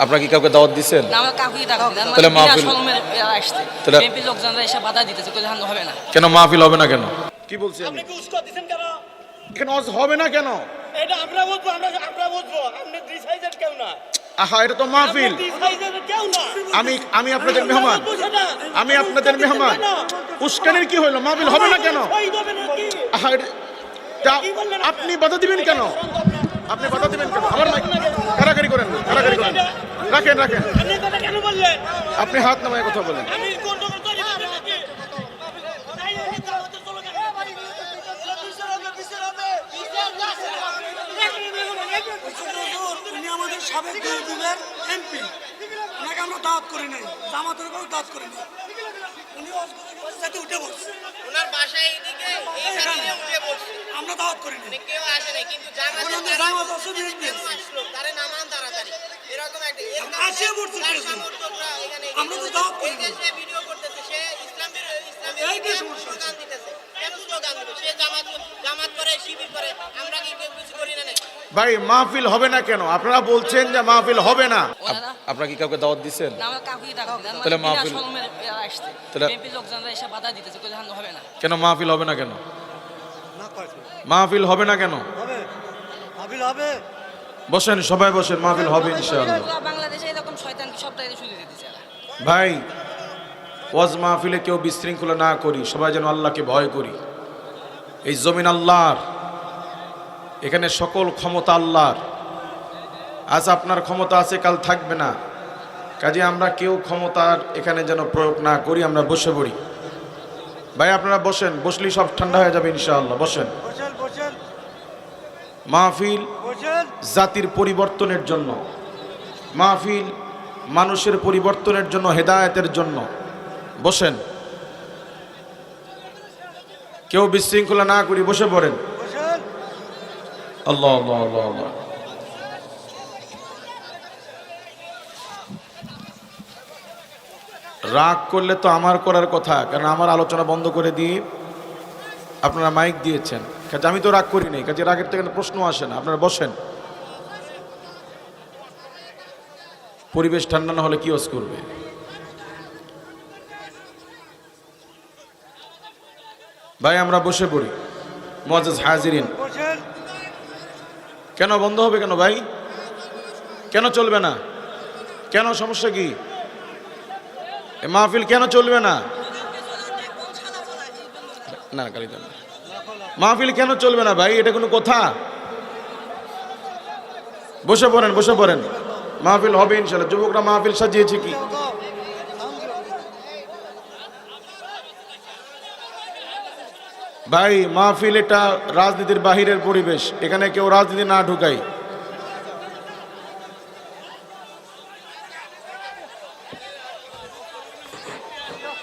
আপনারা কি কাউকে দাওয়াত দিচ্ছেন? না, আমার কাউকে দাওয়াত দিই না। তাহলে মাহফিল আসছে, তাহলে বিএনপির লোকজনরা এসে বাধা দিতেছে, কইলে হান হবে না। কেন মাহফিল হবে না কেন? কি বলছেন? আপনি কি উস্কাত দিবেন কেন? কেন হবে না কেন? এটা আমরা বুঝবো, আমরা বুঝবো। আপনি ডিসাইডেড কেউ না। আহা, এটা তো মাহফিল। আপনি ডিসাইডেড কেউ না। আমি আপনাদের মেহমান। আমি আপনাদের মেহমান। উস্কানির কি হলো? মাহফিল হবে না কেন? শহীদ হবে নাকি? আহা, আপনি বাধা দিবেন কেন? আপনি বাধা দিবেন কেন? আমার কারাকারি করেন না, কারাকারি করেন। রাখেন রাখেন। আপনি কথা কেন বললেন? আপনি হাত নামায় কথা বলেন। আমি গন্ডগোল করি নাকি? তাই এই দাওয়াতে চলো কেন? উনি আমাদের সাবেক বিএনপির এমপি। ওনাকে আমরা দাওয়াত করি নাই, জামাতের কোনো দাওয়াত করি নাই। উনি সাথে উঠে বসছে, ওনার বাসায় এদিকে এইখানে উঠে বসছে। আমরা দাওয়াত করি নাই। কেউ আসে নাই, কিন্তু জামাত আছে বিএনপি আসলো তারে নামান তাড়াতাড়ি এরকম একটা আসিয়া পড়ছে তার প্রেসিডেন্ট। সমর্থকরা এখানে আমরা তো দাওয়াত করি নাই। সে ভিডিও করতেছে, সে এইটাই ইসলামের সমস্যা। স্লোগান দিতেছে। কেন স্লোগান দিবে? সে জামাত করে, শিবির করে, আমরা কি কেউ কিছু করি না নাকি? ভাই, মাহফিল হবে না কেন? আপনারা বলছেন যে মাহফিল হবে না। আপনারা কি কাউকে দাওয়াত দিচ্ছেন? না, আমার কাউকে দাওয়াত দিই না। তাহলে মাহফিল আসছে, তাহলে বিএনপির লোকজনরা এসে বাধা দিতেছে, কইলে হান হবে না। কেন মাহফিল হবে না কেন? মাহফিল হবে না কেন? হবে, মাহফিল হবে। বসেন, সবাই বসেন, মাহফিল হবে ইনশাআল্লাহ। বাংলাদেশে এরকম শয়তান সবটাই শুনে দিতেছে। ভাই, ওয়াজ মাহফিলে কেউ বিশৃঙ্খলা না করি, সবাই যেন আল্লাহকে ভয় করি। এই জমিন আল্লাহর, এখানে সকল ক্ষমতা আল্লাহর। আজ আপনার ক্ষমতা আছে, কাল থাকবে না। কাজে আমরা কেউ ক্ষমতার এখানে যেন প্রয়োগ না করি, আমরা বসে পড়ি। ভাই, আপনারা বসেন, বসলেই সব ঠান্ডা হয়ে যাবে ইনশাআল্লাহ। বসেন। মাহফিল জাতির পরিবর্তনের জন্য, মাহফিল মানুষের পরিবর্তনের জন্য, হেদায়েতের জন্য। বসেন, কেউ বিশৃঙ্খলা না করি, বসে পড়েন। আল্লাহ আল্লাহ আল্লাহ আল্লাহ। রাগ করলে তো আমার করার কথা, কারণ আমার আলোচনা বন্ধ করে দিয়ে আপনারা মাইক দিয়েছেন। কাজে আমি তো রাগ করি নাই, কাজে রাগের থেকে প্রশ্ন আসে না। আপনারা বসেন। পরিবেশ ঠান্ডা না হলে কি ওয়াজ করবে? ভাই, আমরা বসে পড়ি। মুআজ্জাজ হাজিরিন, কেন বন্ধ হবে কেন ভাই? কেন চলবে না? কেন, সমস্যা কি? মাহফিল কেন চলবে না? না, মাহফিল কেন চলবে না ভাই? এটা কোনো কথা? বসে পড়েন, বসে পড়েন। মাহফিল হবে ইনশাআল্লাহ। যুবকরা মাহফিল সাজিয়েছে কি? ভাই, মাহফিল এটা রাজনীতির বাহিরের পরিবেশ, এখানে কেউ রাজনীতি না ঢুকাই।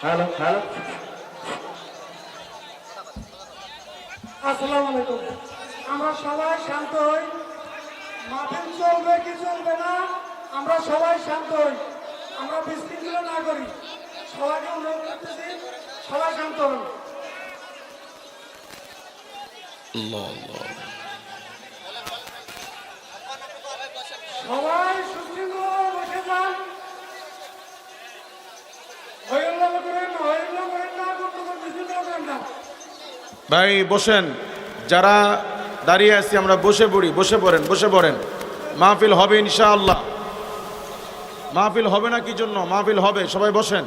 হ্যালো হ্যালো, আসসালামু আলাইকুম। আমরা সবাই শান্ত হই। মাহফিল চলবে কি চলবে না, আমরা সবাই শান্ত হই। আমরা বিশৃঙ্খলা না করি। সবাইকে অনুরোধ করতেছি, সবাই শান্ত হন। সবাই সুশৃঙ্খল বসে যান। ভাই বসেন, যারা দাঁড়িয়ে আছি আমরা বসে পড়ি। বসে পড়েন, বসে পড়েন। মাহফিল হবে ইনশাআল্লাহ। মাহফিল হবে না কি জন্য? মাহফিল হবে, সবাই বসেন।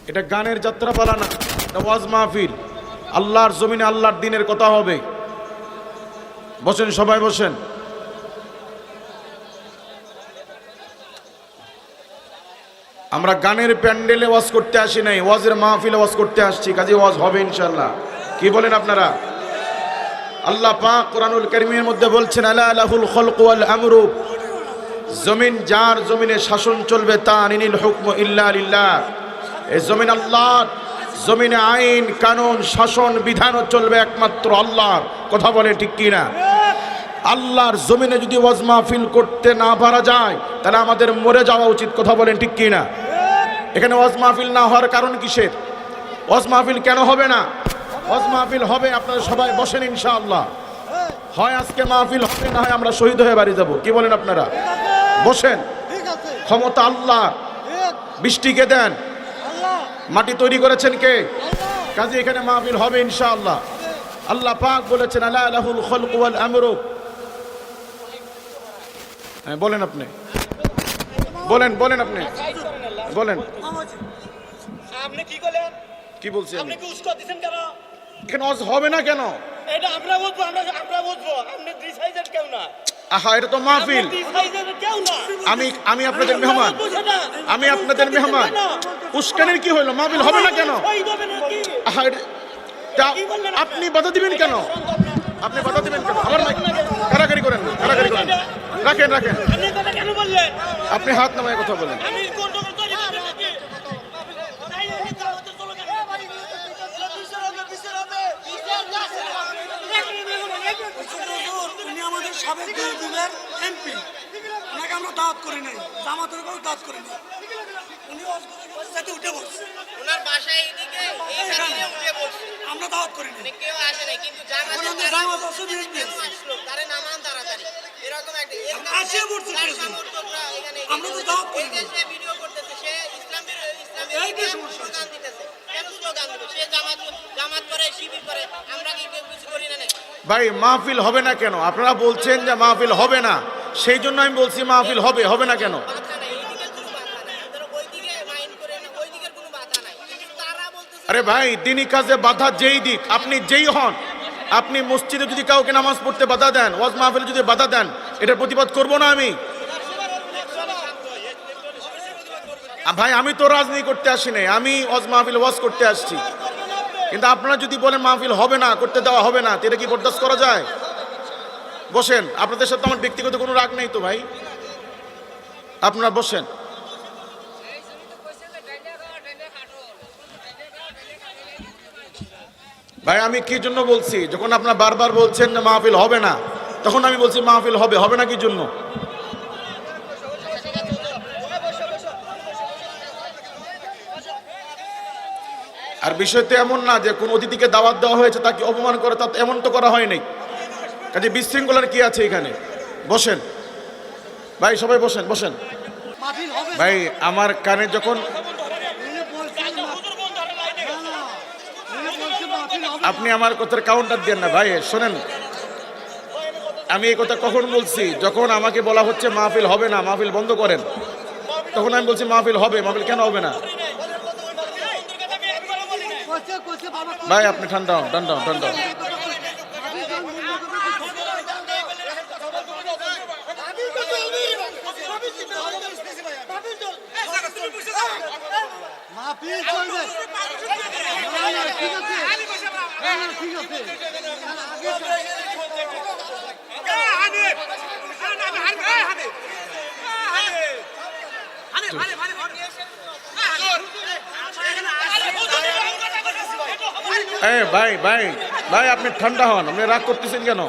এটা গানের যাত্রাপালা না, এটা ওয়াজ মাহফিল। আল্লাহর জমিনে আল্লাহর দ্বীনের কথা হবে। বসেন, সবাই বসেন। আমরা গানের প্যান্ডেলে ওয়াজ করতে আসি নাই, ওয়াজের মাহফিলে ওয়াজ করতে আসছি। কাজে ওয়াজ হবে ইনশাআল্লাহ। কি বলেন আপনারা? আল্লাহ পাক কোরআনুল কারীমের মধ্যে বলছেন, আলা লাহুল খালকু ওয়াল আমরু, জমিন যার, জমিনে শাসন চলবে তার। ইনিল হুকমু ইল্লা লিল্লাহ, এই জমিন আল্লাহর। জমিনে আইন কানুন শাসন বিধানও চলবে একমাত্র আল্লাহর। কথা বলে ঠিক কি না? আল্লাহর জমিনে যদি ওয়াজ মাহফিল করতে না পারা যায়, তাহলে আমাদের মরে যাওয়া উচিত। কথা বলেন ঠিক কি না? এখানে ওয়াজ মাহফিল না হওয়ার কারণ কিসের? ওয়াজ মাহফিল কেন হবে না? ওয়াজ মাহফিল হবে। আপনারা সবাই বসেন ইনশাআল্লাহ। হয় আজকে মাহফিল হবে, না হয় আমরা শহীদ হয়ে বাড়ি যাব। কি বলেন আপনারা? বসেন। ক্ষমতা আল্লাহ, বৃষ্টিকে দেন, মাটি তৈরি করেছেন কে? কাজে এখানে মাহফিল হবে ইনশাআল্লাহ। আল্লাহ পাক বলেছেন আলা লাহুল খালকু ওয়াল আমরু। হ্যাঁ বলেন আপনি, বলেন আপনি বলেন। আপনি কি করলেন? কি বলছি আমি? আপনি কি উস্কত দিবেন কেন? এখানে ওয়াজ হবে না কেন? এটা আমরা বুঝবো, আমরা বুঝবো। আপনি ডিসাইডেড কেউ না। আহা, এটা তো মাহফিল। ডিসাইডেড কেউ না। আমি আপনাদের মেহমান, আমি আপনাদের মেহমান। উস্কানির কি হলো? মাহফিল হবে না কেন? শহীদ হবে নাকি? আহা, আপনি বাধা দিবেন কেন? আপনি বাধা দিবেন কেন? আমার মাইক কারাকারি করেন না, কারাকারি করেন না। রাখেন। আপনি কথা কেন বললেন? আপনি হাত নামায় কথা বলেন। আমি গন্ডগোল তৈরি করবেন নাকি? তাই এই দাওয়াতের চলো কেন? বিচার হবে। উনি আমাদের সাবেক বিরোধীদের এমপি, ওনাকে আমরা দাওয়াত করি নাই, জামাতের উপর দাওয়াত করি নাই। উনি সাথে উঠে বসছে, ওনার বাসায় এইদিকে এই সামনে উঠে বসছে। আমরা দাওয়াত করি নাই। মানে কেউ আসে নাই, কিন্তু জামাতে ওনাদের জামাত আছে বিএনপি কেন আসলো? তারে নামান তাড়াতাড়ি। এরকম একটা এর আসিয়া পড়ছে তার প্রেসিডেন্ট। সমর্থকরা এখানে আমরা তো দাওয়াত করি এই নাই। দেশে ভিডিও করতেছে, সে ইসলামের এই যে সমস্যা। স্লোগান দিতেছে। কেন স্লোগান দিবে? সে জামাত করে, শিবির করে, আমরা কি কেউ কিছু করি না নাকি? ভাই মাহফিল হবে না কেন? আপনারা বলছেন যে মাহফিল হবে না, সেই জন্য আমি বলছি মাহফিল হবে না কেন? বাধা নাই, এইদিকে কোনো বাধা নাই। ধরো ওইদিকে মাইন্ড করে না, ওইদিকের কোনো বাধা নাই। কিন্তু তারা বলতেছে আরে ভাই, দিনই কাজে বাধা যেই দিক, আপনি যেই হন, আপনি মসজিদে যদি কাউকে নামাজ পড়তে বাধা দেন, ওয়াজ মাহফিলে যদি বাধা দেন, এটার প্রতিবাদ করব না আমি? ভাই আমি তো রাজনীতি করতে আসি নাই, আমি ওয়াজ মাহফিল ওয়াজ করতে আসছি। কিন্তু আপনারা যদি বলেন মাহফিল হবে না, করতে দেওয়া হবে না, তো এটা কি বরদাস্ত করা যায়? বসেন, আপনাদের সাথে আমার ব্যক্তিগত কোনো রাগ নেই তো ভাই, আপনারা বসেন। ভাই আমি কি জন্য বলছি, যখন আপনারা বারবার বলছেন যে মাহফিল হবে না, তখন আমি বলছি মাহফিল হবে না কি জন্য? আর বিষয় তো এমন না যে কোন অতিথিকে দাওয়াত দেওয়া হয়েছে তাকে অপমান করে, তা এমন তো করা হয় নাই। কাজে বিশৃঙ্খলার কি আছে এখানে? বসেন ভাই, সবাই বসেন। মাহফিল হবে। ভাই আমার কানে যখন উনি বলছেন মাহফিল হবে। আপনি আমার কথার কাউন্টার দেন না ভাই, শোনেন, আমি এই কথা কখন বলছি? যখন আমাকে বলা হচ্ছে মাহফিল হবে না, মাহফিল বন্ধ করেন, তখন আমি বলছি মাহফিল হবে। মাহফিল কেন হবে না? কইছে বাবা ভাই আপনি ঠান্ডা হন। মাহফিল চলবে। ঠিক আছে, ঠিক আছে। ভাই আপনি ঠান্ডা হন, আপনি রাগ করতেছেন কেন?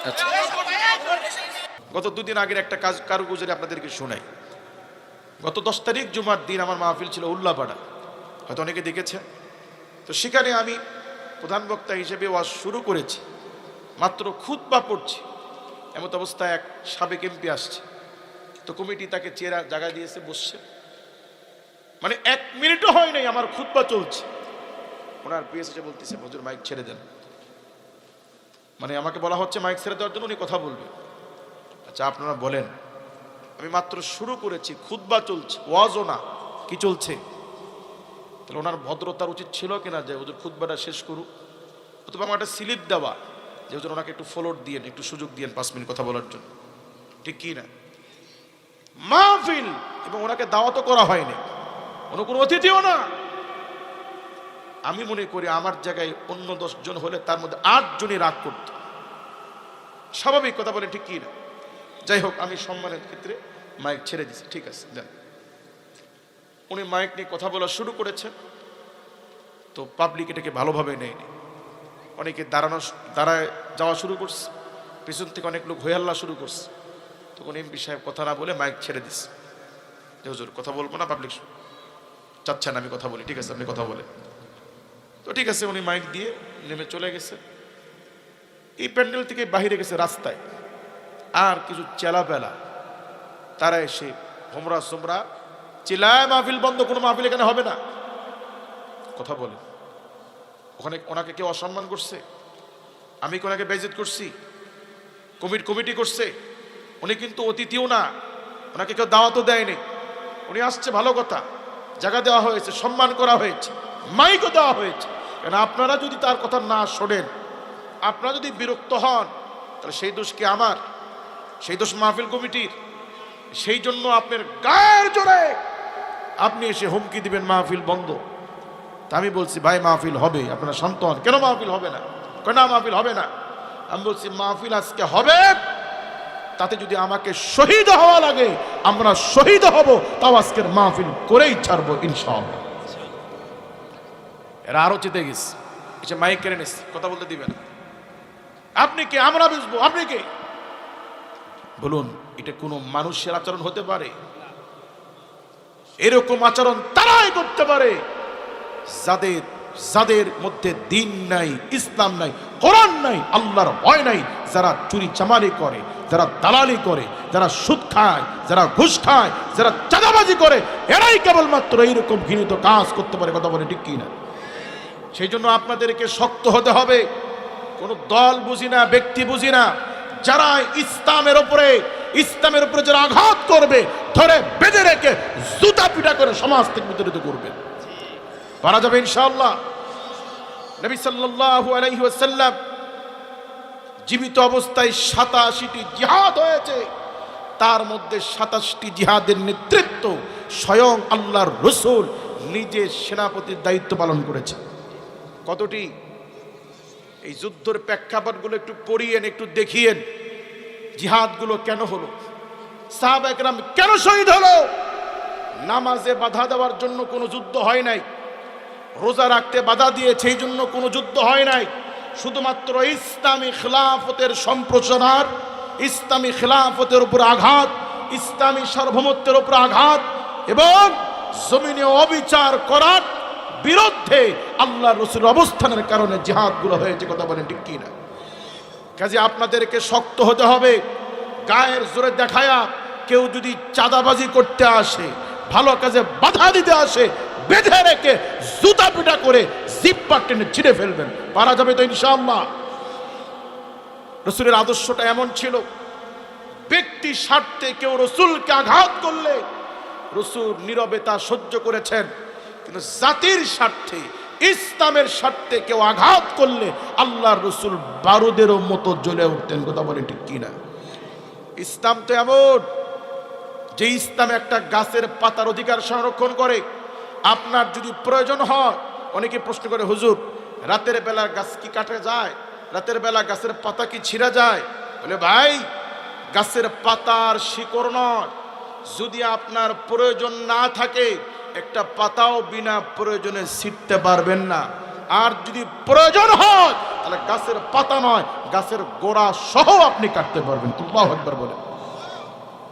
আচ্ছা, গত দুদিন আগের একটা কারুগুজারি আপনাদেরকে শোনাই। গত 10 তারিখ জুমার দিন আমার মাহফিল ছিল উল্লাপাড়া, হয়তো অনেকে দেখেছে। তো সেখানে আমি প্রধান বক্তা হিসেবে ওয়াজ শুরু করেছি, মাত্র খুতবা পড়ছি, এমত অবস্থায় এক সাবেক এমপি আসছে। তো কমিটি তাকে চেয়ার জায়গা দিয়েছে, বসছে। মানে 1 মিনিটও হয় নাই, আমার খুতবা চলছে, ওনার পিএস এসে বলতেছে হুজুর মাইক ছেড়ে দেন। মানে আমাকে বলা হচ্ছে মাইক ছেড়ে দেওয়ার জন্য উনি কথা বলবে। আচ্ছা আপনারা বলেন, আমি মাত্র শুরু করেছি, খুতবা চলছে, ওয়াজও না, কি চলছে? তাহলে ওনার ভদ্রতার উচিত ছিল কিনা যে হুজুর খুতবাটা শেষ করুক, অথবা আমার একটা স্লিপ দেওয়া যে হুজুর ওনাকে একটু ফলোর দিয়েন, একটু সুযোগ দিয়েন 5 মিনিট কথা বলার জন্য, ঠিক কি না? মাহফিল, এবং ওনাকে দাওয়াতও করা হয়নি, কোনো অতিথিও না। আমি মনে করি আমার জায়গায় অন্য 10 জন হলে তার মধ্যে 8 জনই রাগ করত, স্বাভাবিক কথা বলে, ঠিক কি না? যাই হোক, আমি সম্মানের ক্ষেত্রে মাইক ছেড়ে দিছি, ঠিক আছে যান। উনি মাইক নিয়ে কথা বলা শুরু করেছেন, তো পাবলিক এটাকে ভালোভাবে নেয়নি। অনেকে দাঁড়ায় যাওয়া শুরু করছে, পিছন থেকে অনেক লোক হইহাল্লা শুরু করছে। তখন এমপি সাহেব কথা না বলে মাইক ছেড়ে দিচ্ছে যে হুজুর কথা বলবো না, পাবলিক চাচ্ছেন আমি কথা বলি, ঠিক আছে আপনি কথা বলেন। তো ঠিক আছে, উনি মাইক দিয়ে নেমে চলে গেছে। এই প্যান্ডেল থেকে বাহিরে গেছে রাস্তায়, আর কিছু চেলাপেলা তারা এসে হোমরা সোমরা চিল্লায় মাহফিল বন্ধ, কোনো মাহফিল এখানে হবে না। কথা বলে ওখানে ওনাকে কেউ অসম্মান করছে? আমি কি ওনাকে বেইজ্জত করছি? কমিটি করছে? উনি কিন্তু অতিথিও না, ওনাকে কেউ দাওয়াতও দেয়নি। উনি আসছে, ভালো কথা, জায়গা দেওয়া হয়েছে, সম্মান করা হয়েছে, মাইকও দেওয়া হয়েছে। কেন আপনারা যদি তার কথা না শোনেন, আপনারা যদি বিরক্ত হন, তাহলে সেই দোষ কি আমার? সেই দোষ মাহফিল কমিটির? সেই জন্য আপনার গায়ের জোরে আপনি এসে হুমকি দিবেন মাহফিল বন্ধ। তা আমি বলছি ভাই মাহফিল হবে, আপনারা শান্ত হন। কেন মাহফিল হবে না? কেন মাহফিল হবে না? আমি বলছি মাহফিল আজকে হবে, তাতে যদি আমাকে শহীদ হওয়া লাগে আমরা শহীদ হব, তাও আজকের মাহফিল করেই ছাড়বো ইনশাআল্লাহ। এরা আরো চেতে গেছে, এসে মাইক কেড়ে নিচ্ছে, কথা বলতে দিবে না। আপনি কে? আমরা বুঝবো। আপনি কে? বলুন, এটা কোনো মানুষের আচরণ হতে পারে? এরকম আচরণ তারাই করতে পারে যাদের মধ্যে দিন নাই, ইসলাম নাই, কোরআন নাই, আল্লাহর ভয় নাই, যারা চুরি চামারি করে, যারা দালালি করে, যারা সুদ খায়, যারা ঘুষ খায়, যারা চাঁদাবাজি করে, এরাই কেবলমাত্র এইরকম ঘৃণিত কাজ করতে পারে। কথা বলে ঠিক কি না? সেই জন্য আপনাদেরকে শক্ত হতে হবে। কোনো দল বুঝি না, ব্যক্তি বুঝি না, যারা ইসলামের উপরে যারা আঘাত করবে ধরে বেঁধে রেখে জুতা পিটা করে সমাজ থেকে বিতাড়িত করবে। পারা যাবে ইনশাআল্লাহ। নবী সাল্লাল্লাহু আলাইহি ওয়াসাল্লাম জীবিত অবস্থায় ৮৭টি জিহাদ হয়েছে, তার মধ্যে ২৭টি জিহাদের নেতৃত্ব স্বয়ং আল্লাহর রাসূল নিজে সেনাপতির দায়িত্ব পালন করেছে। কতটি? এই যুদ্ধের প্রেক্ষাপটগুলো একটু পড়িয়েন, একটু দেখিয়েন জিহাদগুলো কেন হলো, সাহাবায়ে কেরাম কেন শহীদ হলো। নামাজে বাধা দেওয়ার জন্য কোনো যুদ্ধ হয় নাই, রোজা রাখতে বাধা দিয়েছে এই জন্য কোনো যুদ্ধ হয় নাই। শুধুমাত্র ইসলামী খিলাফতের সম্প্রসারণ, ইসলামী খিলাফতের উপর আঘাত, ইসলামী সার্বভৌমত্বের উপর আঘাত এবং জমিনে অবিচার করার বিরুদ্ধে আল্লাহ রাসূলের অবস্থানের কারণে জিহাদগুলো হয়েছে। কথা বলেন ঠিক কি না? কাজে আপনাদেরকে শক্ত হতে হবে। গায়ের জোরে দেখায়া কেউ যদি চাঁদাবাজি করতে আসে, ভালো কাজে বাধা দিতে আসে, বেঁধে রেখে জুতা পিটা করে জিহ্বা টেনে ছিঁড়ে ফেলবেন। পারা যাবে তো ইনশাআল্লাহ। রাসূলের আদর্শটা এমন ছিল, ব্যক্তি স্বার্থে কেউ রাসূলকে আঘাত করলে রাসূল নীরবে তা সহ্য করেছেন, কিন্তু জাতির স্বার্থে, ইসলামের স্বার্থে কেউ আঘাত করলে আল্লাহর রাসূল বারুদেরও মতো জ্বলে উঠতেন। কথা বলেন ঠিক কি না? ইসলাম তো এমন যে ইসলাম একটা গাছের পাতার অধিকার সংরক্ষণ করে। আপনার যদি প্রয়োজন হয়, অনেকে প্রশ্ন করে হুজুর রাতের বেলা গাছ কি কাটা যায়? রাতের বেলা গাছের পাতা কি ছিঁড়া যায়? বলে ভাই, গাছের পাতার শিকড় নয়, যদি আপনার প্রয়োজন না থাকে একটা পাতাও বিনা প্রয়োজনে ছিঁড়তে পারবেন না। আর যদি প্রয়োজন হয় তাহলে গাছের পাতা নয়, গাছের গোড়া সহ আপনি কাটতে পারবেন। আল্লাহু আকবার বলে।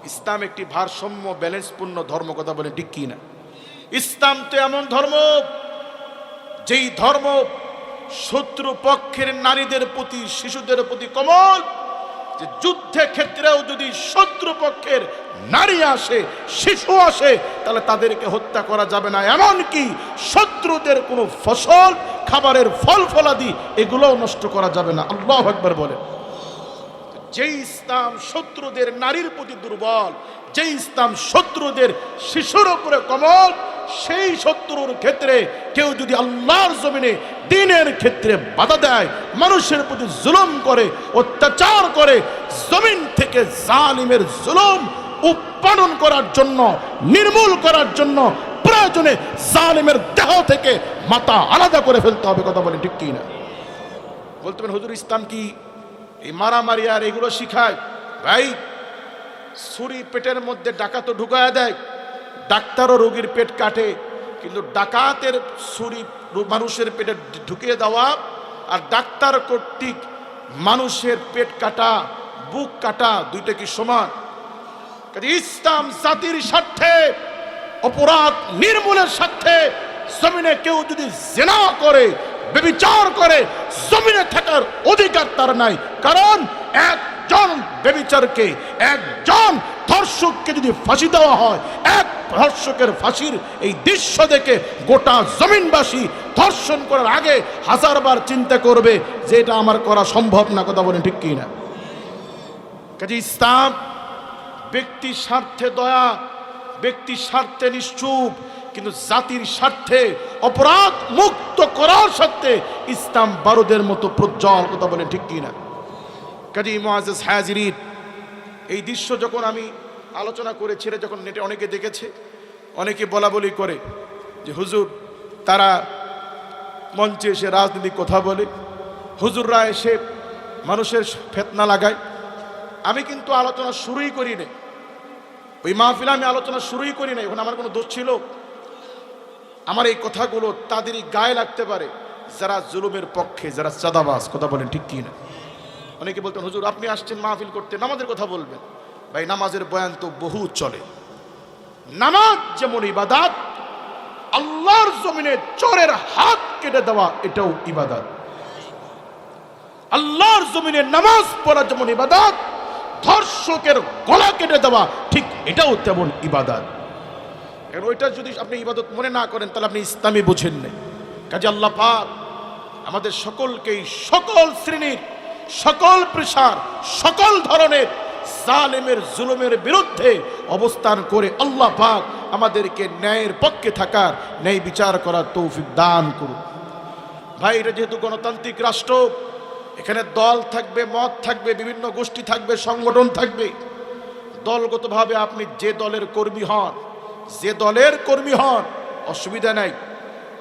ইসলাম একটি ভারসাম্য ব্যালেন্সপূর্ণ ধর্ম। কথা বলে ঠিক কি না? ইসলাম তো এমন ধর্ম যেই ধর্ম শত্রু পক্ষের নারীদের প্রতি, শিশুদের প্রতি কোমল, যে যুদ্ধের ক্ষেত্রেও যদি শত্রু পক্ষের নারী আসে, শিশু আসে, তাহলে তাদেরকে হত্যা করা যাবে না। এমনকি শত্রুদের কোনো ফসল, খাবারের ফল ফলাদি এগুলোও নষ্ট করা যাবে না। আল্লাহু আকবার বলে। যে ইসলাম শত্রুদের নারীর প্রতি দুর্বল, যে ইসলাম শত্রুদের শিশুর উপরে কোমল, সেই শত্রুর ক্ষেত্রে কেউ যদি আল্লাহর জমিনে দ্বীনের ক্ষেত্রে বাধা দেয়, মানুষের প্রতি জুলুম করে, অত্যাচার করে, জমিন থেকে জালিমের জুলুম উৎপাদন করার জন্য, নির্মূল করার জন্য প্রয়োজনে জালিমের দেহ থেকে মাথা আলাদা করে ফেলতে হবে। কথা বলে ঠিক কি না? বলতে পারেন হুজুর ইসলাম কি এই মারামারি আর এগুলো শিখায়? ভাই, ছুরি পেটের মধ্যে ডাকাতও ঢুকায়া দেয়, ডাক্তারও রোগীর পেট কাটে, কিন্তু ডাকাতের ছুরি মানুষের পেটে ঢুকিয়ে দেওয়া আর ডাক্তার কর্তৃক মানুষের পেট কাটা, বুক কাটা, দুইটা কি সমান? কাজে ইসলাম জাতির স্বার্থে, অপরাধ নির্মূলের স্বার্থে, জমিনে কেউ যদি জিনা করে, ব্যভিচার করে, জমিনে থাকার অধিকার তার নাই। কারণ একজন ব্যভিচারকে, একজন ধর্ষককে যদি ফাঁসি দেওয়া হয়, এক ধর্ষকের ফাঁসির এই দৃশ্য দেখে গোটা জমিনবাসী ধর্ষণ করার আগে হাজারবার চিন্তা করবে যে এটা আমার করা সম্ভব না। কথা বলেন ঠিক কি না? কাজে ইসলাম ব্যক্তির স্বার্থে দয়া, ব্যক্তির স্বার্থে নিশ্চুপ, কিন্তু জাতির স্বার্থে, অপরাধ মুক্ত করার স্বার্থে ইসলাম বারুদের মতো প্রজ্জ্বল। কথা বলেন ঠিক কি না? কাজী মুআজ্জাজ হাজিরিন, এই দৃশ্য যখন আমি আলোচনা করেছি, যখন নেটে অনেকে দেখেছে, অনেকে বলা বলি করে যে হুজুর তারা মঞ্চে এসে রাজনীতিক কথা বলে, হুজুররা এসে মানুষের ফিতনা লাগায়। আমি কিন্তু আলোচনা শুরুই করি নাই, ওই মাহফিলে আমি আলোচনা শুরুই করি নাই। এখন আমার কোনো দোষ ছিল? আমার এই কথাগুলো তাদেরই গায়ে লাগতে পারে যারা জুলুমের পক্ষে, যারা চাঁদাবাজ। কথা বলেন ঠিক কি না? অনেকে বলতেন হুজুর আপনি আসছেন মাহফিল করতে, নামাজের কথা বলবেন। ভাই নামাজের বয়ান তো বহু চলে। নামাজ যেমন ইবাদত, আল্লাহর জমিনে চোরের হাত কেটে দেওয়া এটাও ইবাদত। আল্লাহর জমিনে নামাজ পড়া যেমন ইবাদত, ধর্ষকের গলা কেটে দেওয়া ঠিক এটাও তেমন ইবাদত। আর ওইটা যদি আপনি ইবাদত মনে না করেন তাহলে আপনি ইসলামী বুঝেন না। কাজে আল্লাহ পাক আমাদের সকলকেই সকল শ্রেণীর, সকল পেশার, সকল ধরনের জালেমের জুলুমের বিরুদ্ধে অবস্থান করে আল্লাহ পাক আমাদেরকে ন্যায়ের পক্ষে থাকার, ন্যায় বিচার করার তৌফিক দান করুন। ভাই এটা যেহেতু গণতান্ত্রিক রাষ্ট্র, এখানে দল থাকবে, মত থাকবে, বিভিন্ন গোষ্ঠী থাকবে, সংগঠন থাকবে। দলগতভাবে আপনি যে দলের কর্মী হন, যে দলের কর্মী হন, অসুবিধা নাই।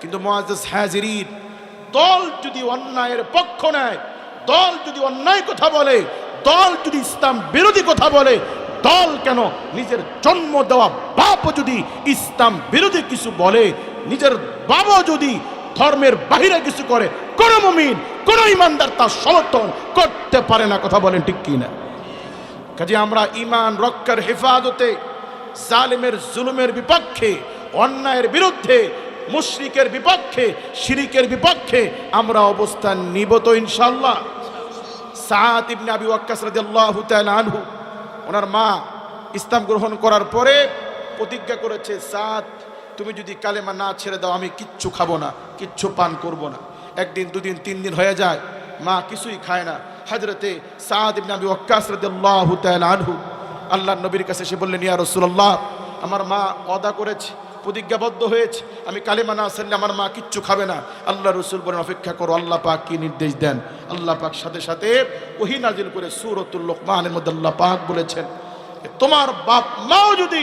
কিন্তু মুআজ্জাজ হাজিরিন, দল যদি অন্যায়ের পক্ষ নেয়, দল যদি অন্যায় কথা বলে, দল যদি ইসলাম বিরোধী কথা বলে, দল কেন নিজের জন্ম দেওয়া বাপ যদি ইসলাম বিরোধী কিছু বলে, নিজের বাবা যদি ধর্মের বাহিরে কিছু করে, কোন মুমিন, কোন ইমানদার তার সমর্থন করতে পারে না। কথা বলেন ঠিক কি না? কাজে আমরা ইমান রক্ষার হেফাজতে, জালিমের জুলুমের বিপক্ষে, অন্যায়ের বিরুদ্ধে, মুশরিকের বিপক্ষে, শিরিকের বিপক্ষে আমরা অবস্থান নিব তো ইনশাআল্লাহ। সাদ ইবনে আবি ওয়াক্কাস রাদিয়াল্লাহু তাআলা আনহু, ওনার মা ইসলাম গ্রহণ করার পরে প্রতিজ্ঞা করেছে, সাদ তুমি যদি কালেমা না ছেড়ে দাও আমি কিচ্ছু খাবো না, কিচ্ছু পান করব না। একদিন, দুদিন, 3 দিন হয়ে যায়, মা কিছুই খায় না। হযরতে সাদ ইবনে আবি ওয়াক্কাস রাদিয়াল্লাহু তাআলা আনহু আল্লাহর নবীর কাছে এসে বললেন, ইয়া রাসূলুল্লাহ, আমার মা ওয়াদা করেছে, প্রতিজ্ঞাবদ্ধ হয়েছে, আমি কালেমা না ছাড়লে আমার মা কিচ্ছু খাবে না। আল্লাহ রাসূল বলেন, অপেক্ষা করো, আল্লাহ পাক কি নির্দেশ দেন। আল্লাহ পাক সাথে সাথে ওহী নাজিল করে সূরাতুল লুকমানের মধ্যে আল্লাহ পাক বলেছেন, তোমার বাপ মাও যদি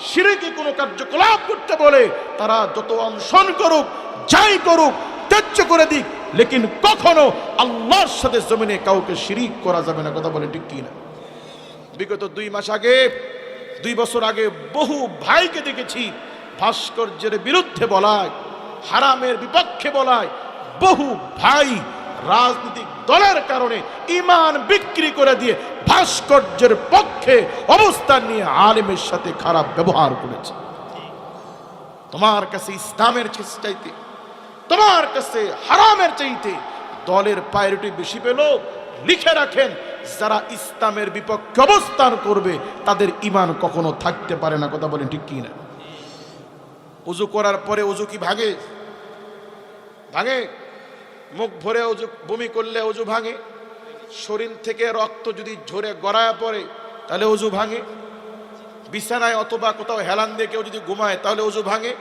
শিরকি কোনো কার্যকলাপ করতে বলে, তারা যত অনশন করুক, যাই করুক, ত্যায্য করে দিক, লেকিন কখনো আল্লাহর সাথে জমিনে কাউকে শিরিক করা যাবে না। কথা বলেন ঠিক কি না? বিগত 2 মাস আগে, 2 বছর আগে বহু ভাইকে দেখেছি ভাস্কর্যের বিরুদ্ধে বলায়, হারামের বিপক্ষে বলায়। বহু ভাই রাজনৈতিক দলের কারণে ইমান বিক্রি করে দিয়ে ভাস্কর্যের পক্ষে অবস্থান নিয়ে আলেমের সাথে খারাপ ব্যবহার করেছে। তোমার কাছে ইসলামের চাইতে, তোমার কাছে হারামের চাইতে দলের প্রায়োরিটি বেশি পেল। লিখে রাখেন, যারা ইসলামের বিপক্ষে অবস্থান করবে তাদের ইমান কখনো থাকতে পারে না। কথা বলেন ঠিক কি না? ওযু করার পরে ওযু কি ভাঙে? ভাঙে। মুখ ভরে ওযু, বমি করলে ওযু ভাঙে। শরীর থেকে রক্ত যদি ঝরে গড়ায় পড়ে তাহলে ওযু ভাঙে। বিছানায় অথবা কোথাও হেলান দিয়ে কেউ যদি ঘুমায় তাহলে ওযু ভাঙে।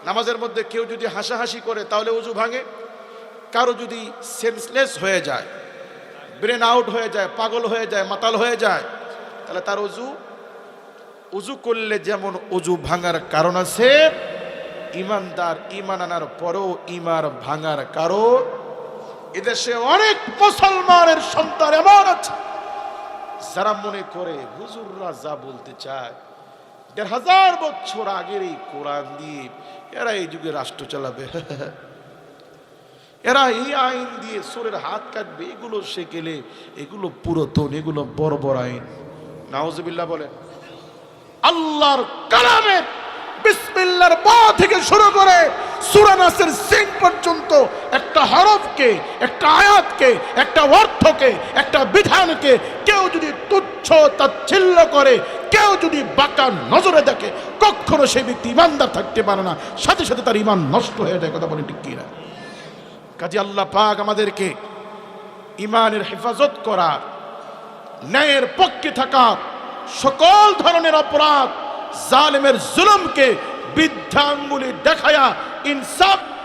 নামাজের মধ্যে কেউ যদি হাসাহাসি করে তাহলে ওযু ভাঙে। কারো যদি সেন্সলেস হয়ে যায়, ব্রেন আউট হয়ে যায়, পাগল হয়ে যায়, মাতাল হয়ে যায়, তাহলে তার ওযু করলে যেমন ওযু ভাঙার কারণ আছে, ইমানদার ইমান আনার পরেও ইমান ভাঙার কারণ। এদেশে অনেক মুসলমানের সন্তান এমন আছে যারা মনে করে হুজুররা যা বলতে চায় ১৫০০ বছর আগের এই কোরআন দিয়ে এরা এই যুগে রাষ্ট্র চালাবে। এরা এই আইন দিয়ে সুরের হাত কাটবে, এগুলো শেখেলে, এগুলো পুরাতন, এগুলো বড় বড় আইন। নাউজুবিল্লাহ বলেন। আল্লাহর কালামের বিসমিল্লাহর বা থেকে শুরু করে সূরা নাসের সিন পর্যন্ত একটা হরফকে, একটা আয়াতকে, একটা অর্থকে, একটা বিধানকে কেউ যদি তুচ্ছ তাচ্ছিল্য করে, কেউ যদি বাঁকা নজরে দেখে, কখনো সেই ব্যক্তি ইমানদার থাকতে পারে না, সাথে সাথে তার ইমান নষ্ট হয়ে যায়। কথা বলে ঠিক কিনা? কাজে আল্লাহ পাক আমাদেরকে ইমানের হেফাজত করার, ন্যায়ের পক্ষে থাকার, সকল ধরনের অপরাধ, জালেমের জুলুমকে বৃদ্ধাঙ্গুলি দেখায়া ইনসাফ